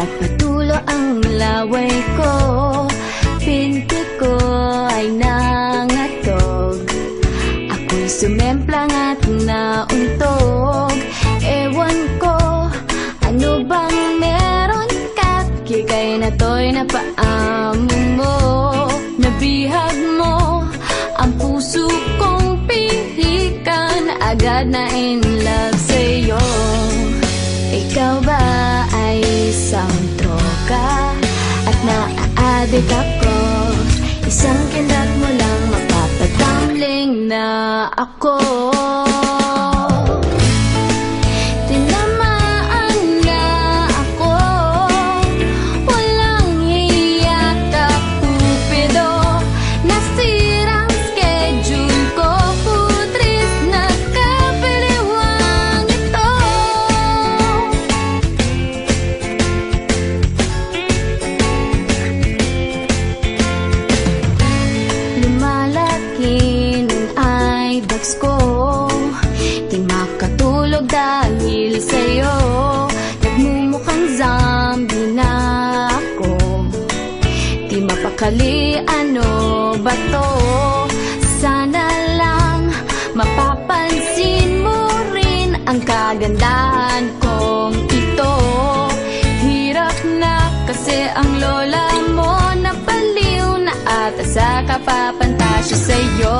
Nagpatulo ang laway ko, pinti ko ay nangatog. Ako'y sumemplang at nauntog. Ewan ko, ano bang meron ka't kikay na to'y napaamo mo. Nabihag mo ang puso kong pihikan, agad na in love sa'yo. Ikaw ba ay isang troka at naa-addict ako? Isang kindat mo lang mapapatambling na ako. Tinamaan na ako, walang hiya ka Cupido. Nasirang schedule ko, putris na kapiliwang ito. Lumalaki ng eyebags ko, di makatulog dahil sa'yo. Nagmumukhang zombie na ako, di mapakali ano ba to. Sana lang mapapansin mo rin ang kagandahan kong ito. Hirap na kasi ang lola mo, napaliw na ata sa kapapantasya sa'yo.